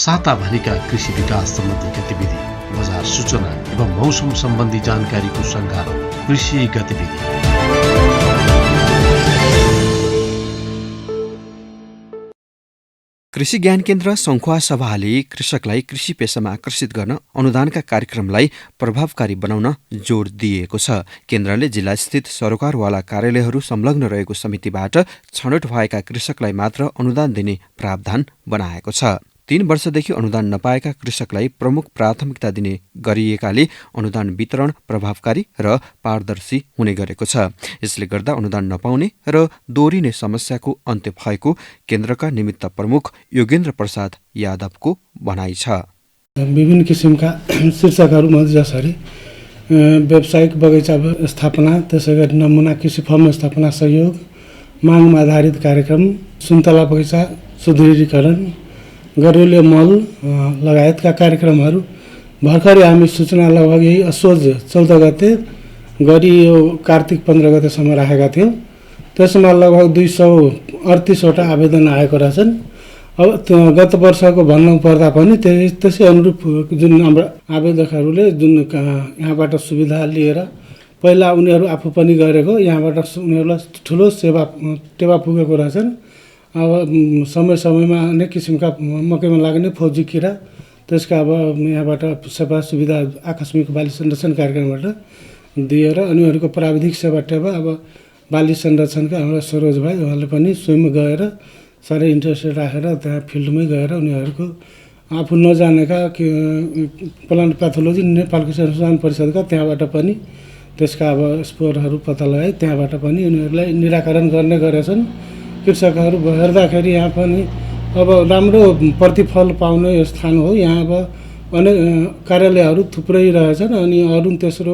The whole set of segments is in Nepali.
साताभरिका कृषि विकास सम्बन्धी गतिविधि, बजार सूचना एवं मौसम सम्बन्धी जानकारीको सङ्गालो कृषि गतिविधि। कृषि ज्ञान केन्द्र सङ्खुवा सभाले कृषकलाई कृषि पेशामा आकर्षित गर्न अनुदानका कार्यक्रमलाई प्रभावकारी बनाउन जोड दिएको छ। केन्द्रले जिल्लास्थित सरोकारवाला कार्यालयहरू संलग्न रहेको समितिबाट छनौट भएका कृषकलाई मात्र अनुदान दिने प्रावधान बनाएको छ। 3 वर्षदेखि अनुदान नपाएका कृषकलाई प्रमुख प्राथमिकता दिने गरिएकाले अनुदान वितरण प्रभावकारी र पारदर्शी हुने गरेको छ। यसले गर्दा अनुदान नपाउने र दोहोरिने समस्याको अन्त्य भएको केन्द्रका निमित्त प्रमुख योगेन्द्र प्रसाद यादवको भनाइ छ। विभिन्न किसिमका शीर्षकहरूमा जसरी व्यावसायिक बगैँचा स्थापना, त्यसै गरी नमुना कृषि फर्म स्थापना सहयोग, मागमा आधारित कार्यक्रम, सुन्तला बगैँचा सुदृढीकरण, गरुले मल लगायतका कार्यक्रमहरू भर्खरै हामी सूचना लगभग यही असोज 14 गते गरी यो कार्तिक 15 गतेसम्म राखेका थियौँ। त्यसमा लगभग 238 वटा आवेदन आएको रहेछन्। अब गत वर्षको भन्नु पर्दा पनि त्यसै अनुरूप जुन हाम्रो आवेदकहरूले जुन यहाँबाट सुविधा लिएर पहिला उनीहरू आफू पनि गरेको, यहाँबाट उनीहरूलाई ठुलो टेवा पुगेको रहेछन्। अब समय समयमा अनेक किसिमका मकैमा लाग्ने फौजी किरा, त्यसका अब यहाँबाट सेवा सुविधा आकस्मिक बाली संरक्षण कार्यक्रमबाट दिएर उनीहरूको प्राविधिक सेवा टेवा अब बाली संरक्षणका हाम्रो सरोज भाइ उहाँले पनि स्वयं गएर साह्रै इन्ट्रेस्टेड राखेर त्यहाँ फिल्डमै गएर उनीहरूको आफू नजानेका प्लान्ट प्याथोलोजी नेपाल कृषि अनुसन्धान परिषदका त्यहाँबाट पनि त्यसका अब स्पोरहरू पत्ता लगाए त्यहाँबाट पनि उनीहरूलाई निराकरण गर्ने गरेछन्। कृषकहरू हेर्दाखेरि यहाँ पनि अब राम्रो प्रतिफल पाउने स्थान हो। यहाँ अब अनेक कार्यालयहरू थुप्रै रहेछन् अनि अरू तेस्रो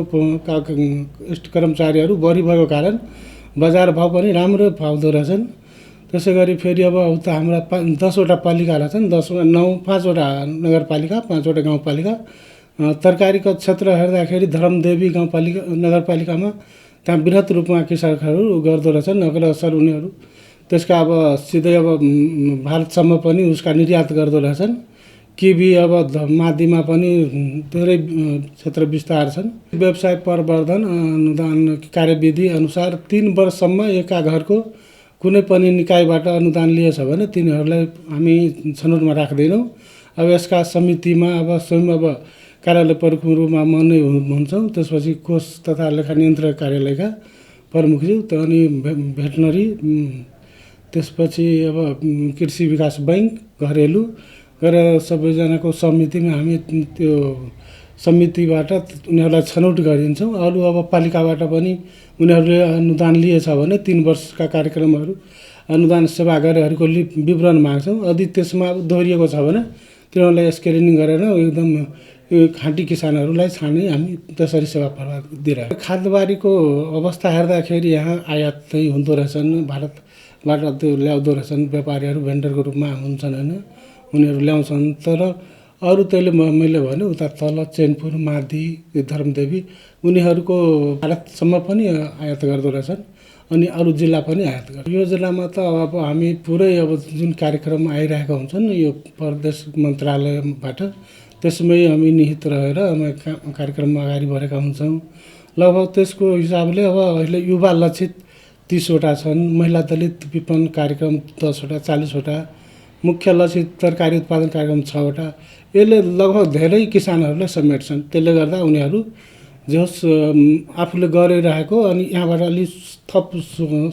कर्मचारीहरू बढी भएको कारण बजार भाव पनि राम्रो पाउँदो रहेछन्। त्यसै गरी फेरि अब उता हाम्रा 10 वटा पालिका रहेछन्, 5 वटा नगरपालिका, 5 वटा गाउँपालिका। तरकारीको क्षेत्र हेर्दाखेरि धरमदेवी गाउँपालिका नगरपालिकामा त्यहाँ बृहत रूपमा कृषकहरू गर्दो रहेछन्। अग्रसर उनीहरू त्यसका अब सिधै अब भारतसम्म पनि उसका निर्यात गर्दो रहेछन्। किवी अब मादिमा पनि धेरै क्षेत्र विस्तार छन्। व्यवसाय प्रवर्धन अनुदान कार्यविधि अनुसार 3 वर्षसम्म एका घरको कुनै पनि निकायबाट अनुदान लिएछ भने तिनीहरूलाई हामी छनौटमा राख्दैनौँ। अब यसका समितिमा अब स्वयं अब कार्यालय प्रमुखमा म नै हुन्छौँ। त्यसपछि कोष तथा लेखा नियन्त्रण कार्यालयका प्रमुखज्यू, अनि भेटनरी, त्यसपछि अब कृषि विकास बैङ्क, घरेलु गरेर सबैजनाको समितिमा हामी त्यो समितिबाट उनीहरूलाई छनौट गरिन्छौँ। अरू अब पालिकाबाट पनि उनीहरूले अनुदान लिएछ भने 3 वर्षका कार्यक्रमहरू अनुदान सेवाग्राहीहरूको विवरण माग्छौँ। यदि त्यसमा दोहोरिएको छ भने तिनीहरूलाई स्क्रिनिङ गरेर एकदम खाँटी किसानहरूलाई छानी हामी त्यसरी सेवा प्रवाह दिइरहेको। खाद्यबारीको अवस्था हेर्दाखेरि यहाँ आयात चाहिँ हुँदो रहेछन्, भारतबाट त्यो ल्याउँदो रहेछन्। व्यापारीहरू भेन्डरको रूपमा हुन्छन् होइन, उनीहरू ल्याउँछन्। तर अरू त्यसले मैले भने उता तल चैनपुर, मादी, धरमदेवी उनीहरूको भारतसम्म पनि आयात गर्दो रहेछन् अनि अरू जिल्ला पनि आयात गर्छ। यो जिल्लामा त अब हामी पुरै अब जुन कार्यक्रम आइरहेका हुन्छन् यो प्रदेश मन्त्रालयबाट, त्यसमै हामी निहित रहेर कार्यक्रममा अगाडि बढेका हुन्छौँ। लगभग त्यसको हिसाबले अब अहिले युवा लक्षित 30 वटा छन्, महिला दलित विपणन कार्यक्रम 10 वटा, 40 वटा, मुख्य लक्षित तरकारी उत्पादन कार्यक्रम 6 वटा। यसले लगभग धेरै किसानहरूलाई समेट्छन्। त्यसले गर्दा उनीहरू जस आफूले गरिरहेको अनि यहाँबाट अलिक थप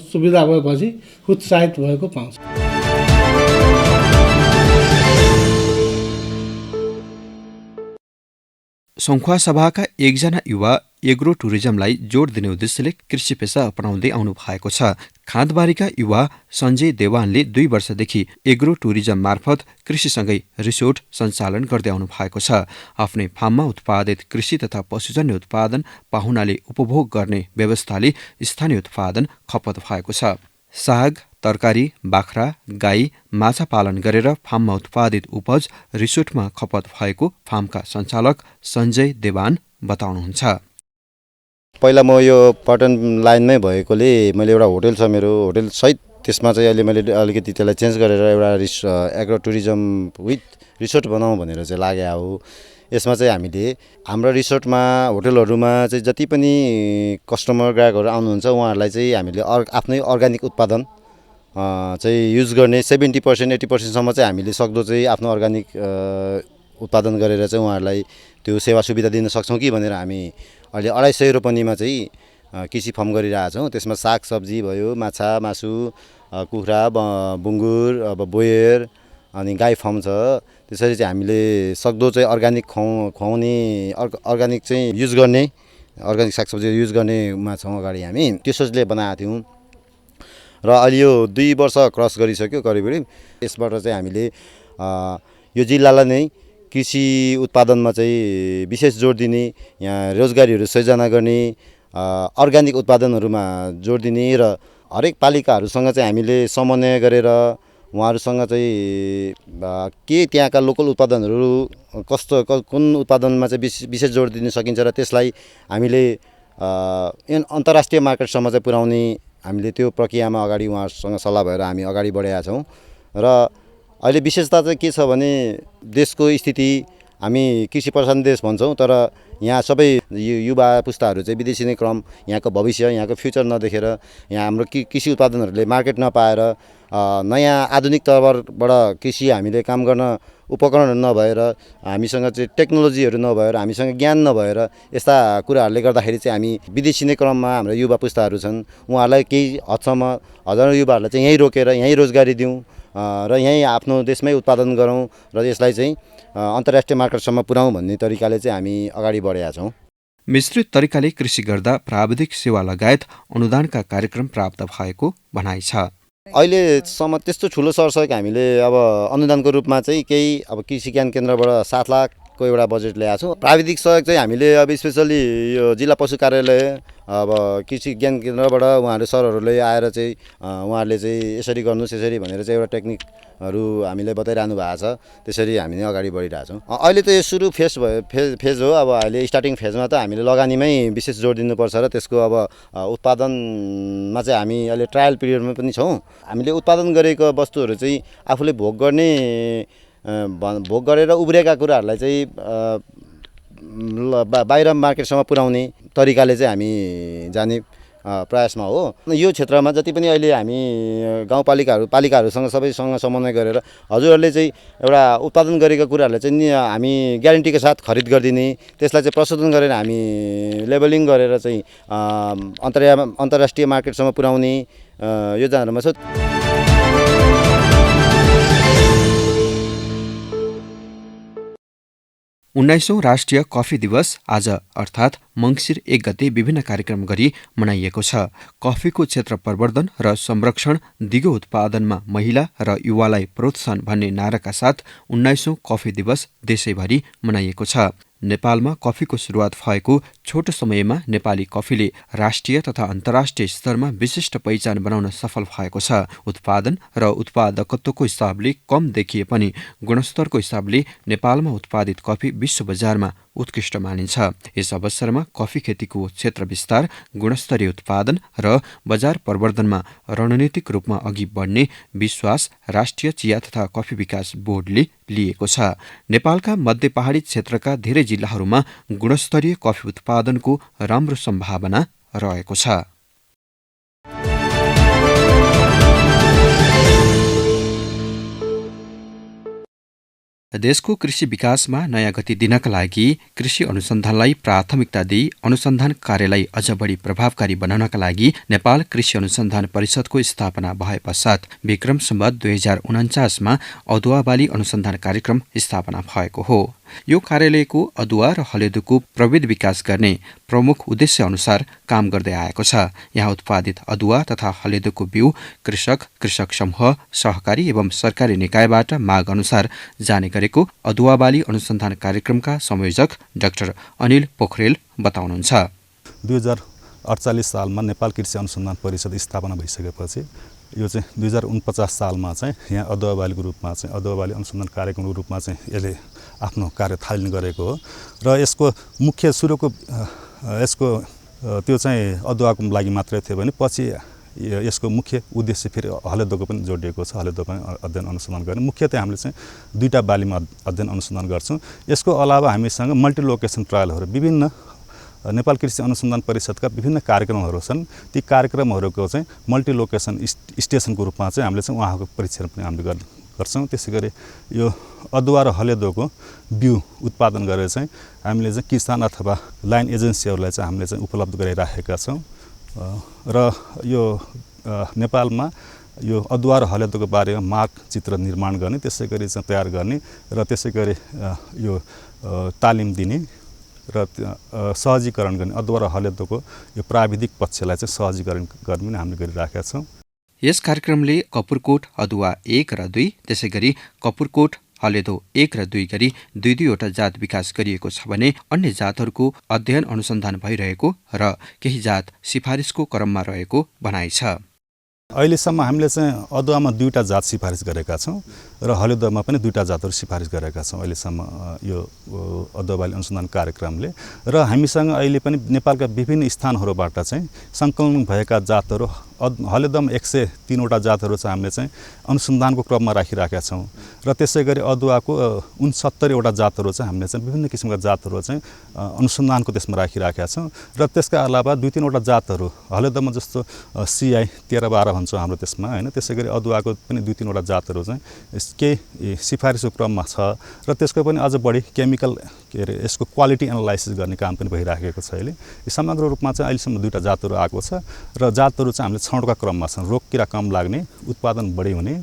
सुविधा भएपछि उत्साहित भएको पाउँछ। सङ्खुवा सभाका एकजना युवा एग्रो टुरिज्मलाई जोड दिने उद्देश्यले कृषि पेसा अपनाउँदै आउनु भएको छ। खाँदबारीका युवा सञ्जय देवानले 2 वर्षदेखि एग्रो टुरिज्म मार्फत कृषिसँगै रिसोर्ट सञ्चालन गर्दै आउनु भएको छ। आफ्नै फार्ममा उत्पादित कृषि तथा पशुजन्य उत्पादन पाहुनाले उपभोग गर्ने व्यवस्थाले स्थानीय उत्पादन खपत भएको छ। साग, तरकारी, बाख्रा, गाई, माछा पालन गरेर फार्ममा उत्पादित उपज रिसोर्टमा खपत भएको फार्मका सञ्चालक सञ्जय देवान बताउनुहुन्छ। पहिला म यो पर्यटन लाइनमै भएकोले मैले एउटा होटल छ, मेरो होटल सहित त्यसमा चाहिँ अहिले मैले अलिकति त्यसलाई चेन्ज गरेर एउटा एग्रो टुरिज्म विथ रिसोर्ट बनाऊँ भनेर चाहिँ लागे हो। यसमा चाहिँ हामीले हाम्रो रिसोर्टमा होटलहरूमा चाहिँ जति पनि कस्टमर ग्राहकहरू आउनुहुन्छ उहाँहरूलाई चाहिँ हामीले आफ्नै अर्ग्यानिक उत्पादन चाहिँ युज गर्ने 70% 80% चाहिँ हामीले सक्दो चाहिँ आफ्नो अर्ग्यानिक उत्पादन गरेर चाहिँ उहाँहरूलाई त्यो सेवा सुविधा दिन सक्छौँ कि भनेर हामी अहिले 250 रोपनीमा चाहिँ कृषि फर्म गरिरहेका छौँ। त्यसमा साग सब्जी भयो, माछा मासु, कुखुरा, बुङ्गुर, अब बोयर अनि गाई फर्म छ। त्यसरी चाहिँ हामीले सक्दो चाहिँ अर्ग्यानिक खुवाउने अर्ग्यानिक चाहिँ युज गर्ने अर्ग्यानिक सागसब्जी युज गर्नेमा छौँ अगाडि हामी त्यो सोचले बनाएको थियौँ र अहिले यो 2 वर्ष क्रस गरिसक्यो करिब। यसबाट चाहिँ हामीले यो जिल्लालाई नै कृषि उत्पादनमा चाहिँ विशेष जोड दिने, यहाँ रोजगारीहरू सृजना गर्ने, अर्ग्यानिक उत्पादनहरूमा जोड दिने र हरेक पालिकाहरूसँग चाहिँ हामीले समन्वय गरेर उहाँहरूसँग चाहिँ के त्यहाँका लोकल उत्पादनहरू कस्तो कुन उत्पादनमा चाहिँ विशेष जोड दिन सकिन्छ र त्यसलाई हामीले अन्तर्राष्ट्रिय मार्केटसम्म चाहिँ पुर्याउने हामीले त्यो प्रक्रियामा अगाडि उहाँहरूसँग सल्लाह भएर हामी अगाडि बढेका छौँ। र अहिले विशेषता चाहिँ के छ भने देशको स्थिति हामी कृषि प्रधान देश भन्छौँ, तर यहाँ सबै युवा पुस्ताहरू चाहिँ विदेशी नै क्रम, यहाँको भविष्य, यहाँको फ्युचर नदेखेर यहाँ हाम्रो कृषि उत्पादनहरूले मार्केट नपाएर नयाँ आधुनिक तवरबाट कृषि हामीले काम गर्न उपकरणहरू नभएर, हामीसँग चाहिँ टेक्नोलोजीहरू नभएर, हामीसँग ज्ञान नभएर यस्ता कुराहरूले गर्दाखेरि चाहिँ हामी विदेशी नै क्रममा हाम्रो युवा पुस्ताहरू छन्। उहाँहरूलाई केही हदसम्म हजारौँ युवाहरूलाई चाहिँ यहीँ रोकेर यहीँ रोजगारी दिउँ र यहीँ आफ्नो देशमै उत्पादन गरौँ र यसलाई चाहिँ अन्तर्राष्ट्रिय मार्केटसम्म पुर्याउँ भन्ने तरिकाले चाहिँ हामी अगाडि बढेका छौँ। मिश्रित तरिकाले कृषि गर्दा प्राविधिक सेवा लगायत अनुदानका कार्यक्रम प्राप्त भएको भनाइ छ। अहिलेसम्म त्यस्तो ठुलो सरसहयोग हामीले अब अनुदानको रूपमा चाहिँ केही अब कृषि ज्ञान केन्द्रबाट 7 लाखको एउटा बजेट ल्याएको छौँ। प्राविधिक सहयोग चाहिँ हामीले अब स्पेसली यो जिल्ला पशु कार्यालय अब कृषि ज्ञान केन्द्रबाट उहाँहरू सरहरूले आएर चाहिँ उहाँहरूले चाहिँ यसरी गर्नुहोस् यसरी भनेर चाहिँ एउटा टेक्निकहरू हामीले बताइरहनु भएको छ। त्यसरी हामी नै अगाडि बढिरहेछौँ। अहिले त यो सुरु फेज हो। अब अहिले स्टार्टिङ फेजमा त हामीले लगानीमै विशेष जोड दिनुपर्छ र त्यसको अब उत्पादनमा चाहिँ हामी अहिले ट्रायल पिरियडमा पनि छौँ। हामीले उत्पादन गरेको वस्तुहरू चाहिँ आफूले भोग गरेर उब्रेका कुराहरूलाई चाहिँ बाहिर मार्केटसम्म पुर्याउने तरिकाले चाहिँ हामी जाने प्रयासमा हो। यो क्षेत्रमा जति पनि अहिले हामी पालिकाहरूसँग सबैसँग समन्वय गरेर हजुरहरूले चाहिँ एउटा उत्पादन गरेका कुराहरूलाई चाहिँ हामी ग्यारेन्टीको साथ खरिद गरिदिने, त्यसलाई चाहिँ प्रशोधन गरेर हामी लेबलिङ गरेर चाहिँ अन्तर्राष्ट्रिय मार्केटसम्म पुर्याउने योजनाहरूमा छ। 19औं राष्ट्रिय कफी दिवस आज अर्थात् मङ्सिर 1 गते विभिन्न कार्यक्रम गरी मनाइएको छ। कफीको क्षेत्र प्रवर्धन र संरक्षण, दिगो उत्पादनमा महिला र युवालाई प्रोत्साहन भन्ने नाराका साथ 19औं कफी दिवस देशैभरि मनाइएको छ। नेपालमा कफीको सुरुवात भएको छोटो समयमा नेपाली कफीले राष्ट्रिय तथा अन्तर्राष्ट्रिय स्तरमा विशिष्ट पहिचान बनाउन सफल भएको छ। उत्पादन र उत्पादकत्वको हिसाबले कम देखिए पनि गुणस्तरको हिसाबले नेपालमा उत्पादित कफी विश्व बजारमा उत्कृष्ट मानिन्छ। यस अवसरमा कफी खेतीको क्षेत्र विस्तार, गुणस्तरीय उत्पादन र बजार प्रवर्धनमा रणनीतिक रूपमा अघि बढ्ने विश्वास राष्ट्रिय चिया तथा कफी विकास बोर्डले लिएको छ। नेपालका मध्य पहाडी क्षेत्रका धेरै जिल्लाहरूमा गुणस्तरीय कफी उत्पादनको राम्रो सम्भावना रहेको छ। देशको कृषि विकासमा नयाँ गति दिनका लागि कृषि अनुसन्धानलाई प्राथमिकता दिई अनुसन्धान कार्यलाई अझ बढी प्रभावकारी बनाउनका लागि नेपाल कृषि अनुसन्धान परिषदको स्थापना भए पश्चात विक्रम सम्वत 2049 मा अदुवा बाली अनुसन्धान कार्यक्रम स्थापना भएको हो। यो कार्यालयको अदुवा र हलेदोको प्रविधि विकास गर्ने प्रमुख उद्देश्य अनुसार काम गर्दै आएको छ। यहाँ उत्पादित अदुवा तथा हलेदोको बिउ कृषक समूह, सहकारी एवं सरकारी निकायबाट माग अनुसार जाने गरेको अदुवा बाली अनुसन्धान कार्यक्रमका संयोजक डाक्टर अनिल पोखरेल बताउनुहुन्छ। 2048 सालमा नेपाल कृषि अनुसन्धान परिषद स्थापना भइसकेपछि यो चाहिँ 2049 सालमा चाहिँ यहाँ अदुवा बालीको रूपमा चाहिँ अदुवा बाली अनुसन्धान कार्यक्रमको रूपमा चाहिँ यसले आफ्नो कार्य थालनी गरेको हो र यसको मुख्य सुरुको यसको त्यो चाहिँ अदुवाको लागि मात्रै थियो भने पछि यसको मुख्य उद्देश्य फेरि हलेदोको पनि जोडिएको छ। हलेदो पनि अध्ययन अनुसन्धान गर्ने मुख्यतः हामीले चाहिँ 2टा बालीमा अध्ययन अनुसन्धान गर्छौँ। यसको अलावा हामीसँग मल्टी लोकेसन ट्रायलहरू विभिन्न नेपाल कृषि अनुसन्धान परिषदका विभिन्न कार्यक्रमहरू छन्। ती कार्यक्रमहरूको चाहिँ मल्टी लोकेसन स्टेसनको रूपमा चाहिँ हामीले चाहिँ उहाँको परीक्षण पनि हामीले गर्छौँ। त्यसै गरी यो अदुवा र हलेदोको बिउ उत्पादन गरेर चाहिँ हामीले चाहिँ किसान अथवा लाइन एजेन्सीहरूलाई चाहिँ हामीले चाहिँ उपलब्ध गराइराखेका छौँ। र यो नेपालमा यो अदुवा र हलेदोको बारेमा मानचित्र निर्माण गर्ने, त्यसै गरी चाहिँ तयार गर्ने र त्यसै गरी यो तालिम दिने र सहजीकरण गर्ने, अदुवा र हलेदोको यो प्राविधिक पक्षलाई चाहिँ सहजीकरण गर्ने पनि हामीले गरिराखेका छौँ। यस कार्यक्रमले कपुरकोट अदुवा 1 र 2 त्यसै गरी कपुरकोट हलेदो 1 र 2 गरी 2-2वटा जात विकास गरिएको छ भने अन्य जातहरूको अध्ययन अनुसन्धान भइरहेको र केही जात सिफारिसको क्रममा रहेको भनाइ छ। अहिलेसम्म हामीले चाहिँ अदुवामा 2टा जात सिफारिस गरेका छौँ र हलेदोमा पनि 2टा जातहरू सिफारिस गरेका छौँ अहिलेसम्म यो अदुवा बाली अनुसन्धान कार्यक्रमले। र हामीसँग अहिले पनि नेपालका विभिन्न स्थानहरूबाट चाहिँ सङ्कलन भएका जातहरू हलेदोमा 103वटा जातहरू चाहिँ हामीले चाहिँ अनुसन्धानको क्रममा राखिराखेका छौँ र त्यसै गरी अदुवाको 69वटा जातहरू चाहिँ हामीले चाहिँ विभिन्न किसिमका जातहरू चाहिँ अनुसन्धानको त्यसमा राखिराखेका छौँ। र त्यसका अलावा 2-3वटा जातहरू हलेदोमा जस्तो CI 13-12 भन्छौँ हाम्रो त्यसमा हैन। त्यसै गरी अदुवाको पनि 2-3वटा जातहरू चाहिँ केही सिफारिसको क्रममा छ र त्यसको पनि अझ बढी केमिकल यसको क्वालिटी एनालाइसिस गर्ने काम पनि भइराखेको छ अहिले। समग्र रूपमा चाहिँ अहिलेसम्म 2टा जातहरू आएको छ र जातहरू चाहिँ हामीले छनौटका क्रममा छन्। रोग किरा कम लाग्ने, उत्पादन बढी हुने,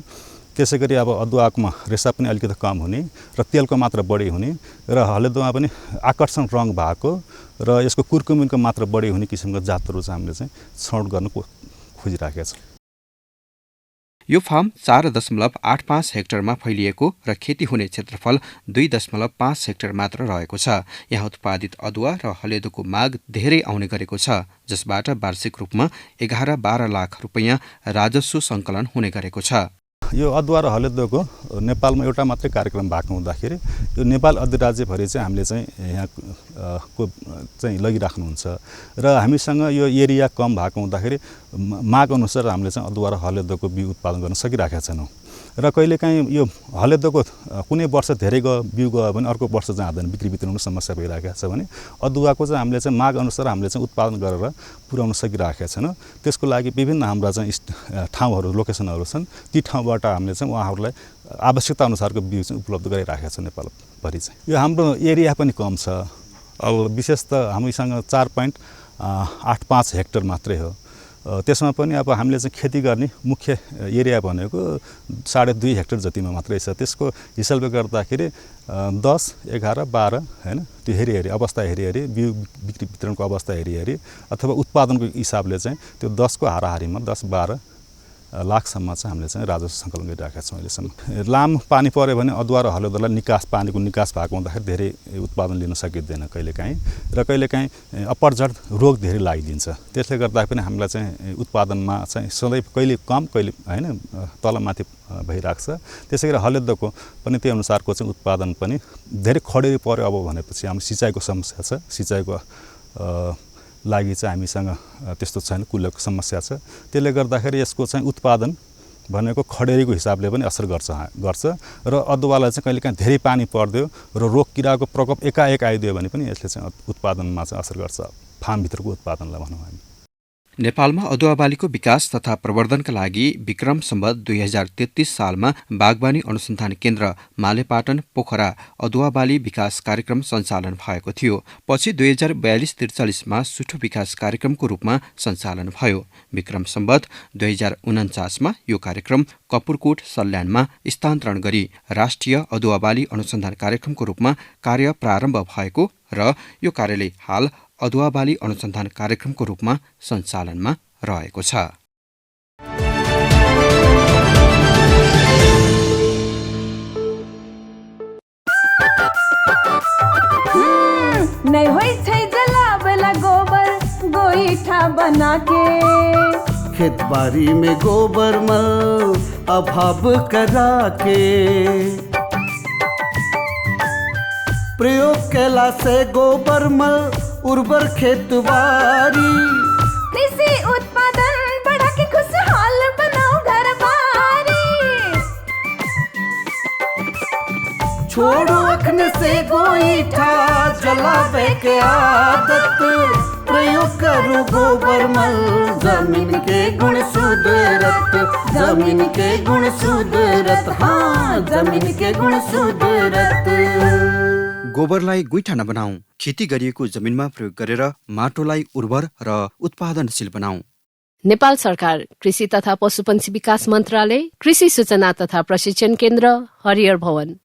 त्यसै गरी अब अदुवाकोमा रेसा पनि अलिकति कम हुने र तेलको मात्रा बढी हुने र हलेदोमा पनि आकर्षण रङ भएको र यसको कुर्कुमिनको मात्रा बढी हुने किसिमका जातहरू चाहिँ हामीले चाहिँ छनौट गर्न खोजिराखेका छौँ। यो फार्म 4.85 हेक्टरमा फैलिएको र खेती हुने क्षेत्रफल 2.5 हेक्टर मात्र रहेको छ। यहाँ उत्पादित अदुवा र हलेदोको माग धेरै आउने गरेको छ, जसबाट वार्षिक रूपमा 11-12 लाख रुपैयाँ राजस्व सङ्कलन हुने गरेको छ। यो अदुवा र हलेदोको नेपालमा एउटा मात्रै कार्यक्रम भएको हुँदाखेरि यो नेपाल अधिराज्यभरि चाहिँ हामीले चाहिँ यहाँको चाहिँ लगिराख्नुहुन्छ र हामीसँग यो एरिया कम भएको हुँदाखेरि माग अनुसार हामीले चाहिँ अदुवा र हलेदोको बिउ उत्पादन गर्न सकिराखेका छैनौँ। र कहिलेकाहीँ यो हलेदोको कुनै वर्ष धेरै बिउ गयो भने अर्को वर्ष चाहिँ आउँदैन, बिक्री वितरण समस्या भइरहेको छ भने अदुवाको चाहिँ हामीले चाहिँ माग अनुसार हामीले चाहिँ उत्पादन गरेर पुर्याउन सकिराखेका छैनौँ। त्यसको लागि विभिन्न हाम्रा चाहिँ ठाउँहरू लोकेसनहरू छन्, ती ठाउँबाट हामीले चाहिँ उहाँहरूलाई आवश्यकता अनुसारको बिउ चाहिँ उपलब्ध गराइराखेका छ नेपालभरि चाहिँ। यो हाम्रो एरिया पनि कम छ। अब विशेष त हामीसँग 4.85 हेक्टर मात्रै हो। त्यसमा पनि अब हामीले चाहिँ खेती गर्ने मुख्य एरिया भनेको 2.5 हेक्टर जतिमा मात्रै छ। त्यसको हिसाबले गर्दाखेरि 10, 11, 12 हैन, त्यो हेरी अवस्था हेरी बिउ बिक्री वितरणको अवस्था हेरी अथवा उत्पादनको हिसाबले चाहिँ त्यो 10को हाराहारीमा 10-12 लाखसम्म चाहिँ हामीले चाहिँ राजस्व सङ्कलन गरिराखेका छौँ अहिलेसम्म। लामो पानी पऱ्यो भने अदुवा र हलेदोलाई पानीको निकास भएको हुँदाखेरि धेरै उत्पादन लिन सकिँदैन कहिलेकाहीँ, र कहिलेकाहीँ अपरझट रोग धेरै लागिदिन्छ। त्यसले गर्दा पनि हामीलाई चाहिँ उत्पादनमा चाहिँ सधैँ कहिले कम कहिले हैन तलमाथि भइरहेको छ। त्यसै गरी हलेदोको पनि त्यही अनुसारको चाहिँ उत्पादन पनि धेरै खडेरी पऱ्यो अब भनेपछि हाम्रो सिँचाइको समस्या छ। सिँचाइको लागि चाहिँ हामीसँग त्यस्तो छैन, कुलोको समस्या छ। त्यसले गर्दाखेरि यसको चाहिँ उत्पादन भनेको खडेरीको हिसाबले पनि असर गर्छ र अदुवालाई चाहिँ कहिलेकाहीँ धेरै पानी पर्दियो र रोग किराको प्रकोप एकाएक आइदियो भने पनि यसले चाहिँ उत्पादनमा चाहिँ असर गर्छ, फार्मभित्रको उत्पादनलाई भनौँ हामी। नेपालमा अदुवा बालीको विकास तथा प्रवर्धनका लागि विक्रम सम्वत 2033 सालमा बागवानी अनुसन्धान केन्द्र मालेपाटन पोखरा अदुवा बाली विकास कार्यक्रम सञ्चालन भएको थियो। पछि 2042-43 सुठो विकास कार्यक्रमको रूपमा सञ्चालन भयो। विक्रम सम्वत 2049 यो कार्यक्रम कपुरकोट सल्यानमा स्थानान्तरण गरी राष्ट्रिय अदुवा बाली अनुसन्धान कार्यक्रमको रूपमा कार्य प्रारम्भ भएको र यो कार्यालय हाल अदुवा बाली अनुसन्धान कार्यक्रमको रूपमा सञ्चालनमा रहेको छ। नै होइ छै जलावला गोबर गोइठा बना के, खेतबारी में गोबर मल अभाव करा के, प्रयोग केला से गोबर मल उर्वर खेतवारी, कृषि उत्पादन बढ़ा के खुश छोड़ो अखने से गोईठा जलावे के आदत, प्रयोग करो गोबर मल जमीन के गुण सुधरत, जमीन के गुण सुधरत, हाँ जमीन के गुण सुधरत। गोबरलाई गुइठा नबनाऊ, खेती गरिएको जमिनमा प्रयोग गरेर माटोलाई उर्वर र उत्पादनशील बनाऊ। नेपाल सरकार कृषि तथा पशुपन्छी विकास मन्त्रालय, कृषि सूचना तथा प्रशिक्षण केन्द्र, हरियर भवन।